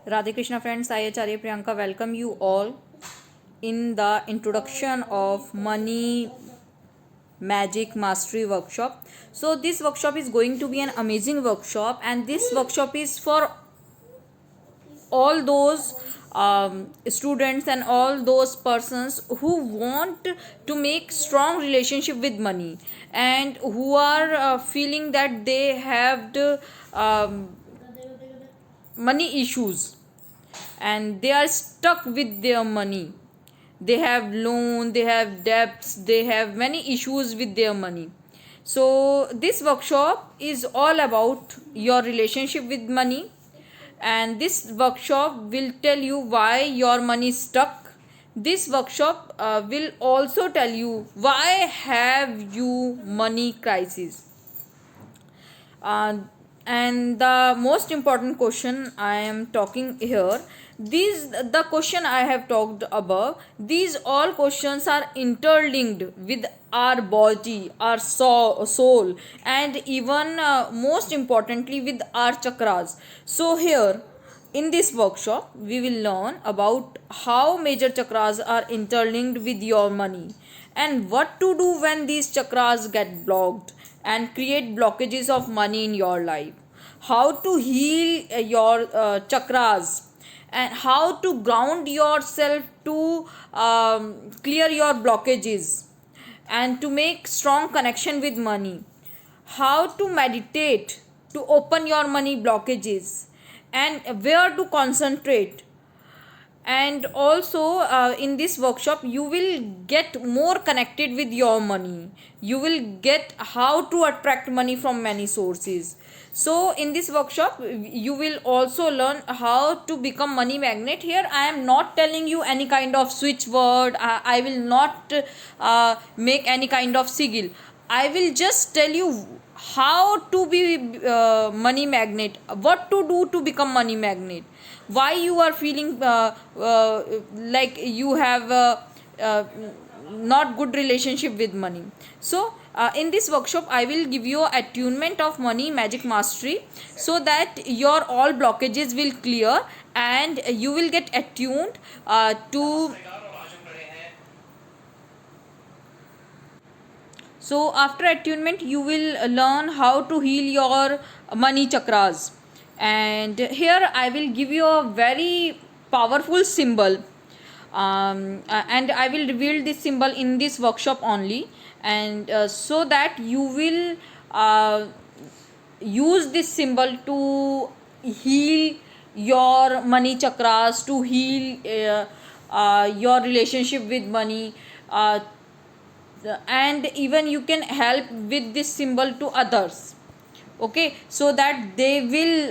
Radhe Krishna friends, I Acharya Priyanka welcome you all in the introduction of Money Magic Mastery workshop. So this workshop is going to be an amazing workshop, and this workshop is for all those students and all those persons who want to make strong relationship with money, and who are feeling that they have money issues and they are stuck with their money. They have loan, they have debts, they have many issues with their money. So this workshop is all about your relationship with money, and this workshop will tell you why your money is stuck. This workshop will also tell you why have you money crisis. uh, and the most important question I am talking here, these the question I have talked above, these all questions are interlinked with our body, our soul, and even most importantly with our chakras. So here in this workshop we will learn about how major chakras are interlinked with your money, and what to do when these chakras get blocked and create blockages of money in your life, how to heal your chakras, and how to ground yourself to clear your blockages and to make strong connection with money, how to meditate to open your money blockages, and where to concentrate. And also in this workshop you will get more connected with your money, you will get how to attract money from many sources. So in this workshop you will also learn how to become money magnet. Here I am not telling you any kind of switch word, I will not make any kind of sigil. I will just tell you how to be money magnet, what to do to become money magnet, why you are feeling like you have uh, not good relationship with money. So in this workshop I will give you attunement of money magic mastery, so that your all blockages will clear and you will get attuned to. So after attunement you will learn how to heal your money chakras, and here I will give you a very powerful symbol, and I will reveal this symbol in this workshop only, and so that you will use this symbol to heal your money chakras, to heal your relationship with money, and even you can help with this symbol to others, okay, so that they will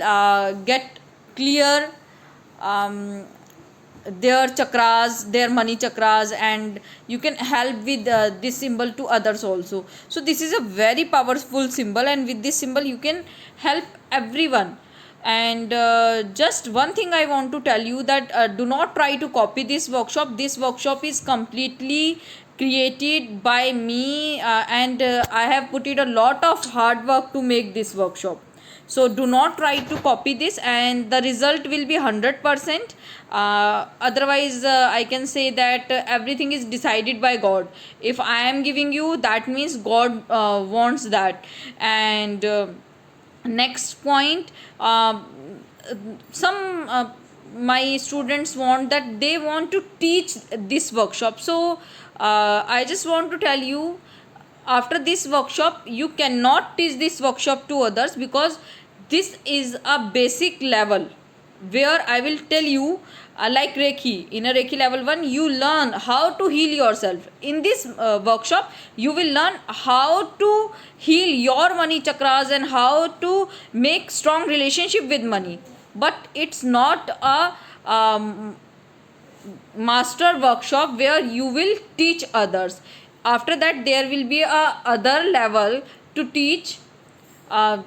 get clear their chakras, their money chakras, and you can help with this symbol to others also. So this is a very powerful symbol, and with this symbol you can help everyone. And just one thing I want to tell you, that do not try to copy this workshop. This workshop is completely created by me, and I have put it a lot of hard work to make this workshop. So do not try to copy this, and the result will be 100%. Otherwise I can say that everything is decided by God. If I am giving you, that means God wants that. And next point, some my students want that they want to teach this workshop. So I just want to tell you, after this workshop you cannot teach this workshop to others, because this is a basic level where I will tell you, like Reiki. In a Reiki level 1 you learn how to heal yourself. In this workshop you will learn how to heal your money chakras and how to make strong relationship with money. But it's not a master workshop where you will teach others. After that there will be a other level to teach, there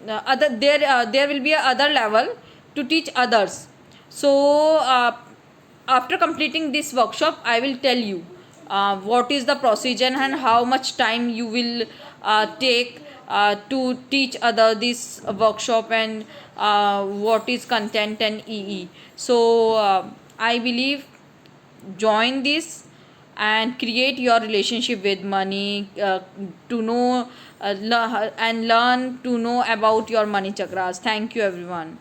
will be a other level to teach others. So after completing this workshop I will tell you what is the procedure and how much time you will take to teach other this workshop and what is content and EE. So I believe join this and create your relationship with money, to know and learn to know about your money chakras. Thank you everyone.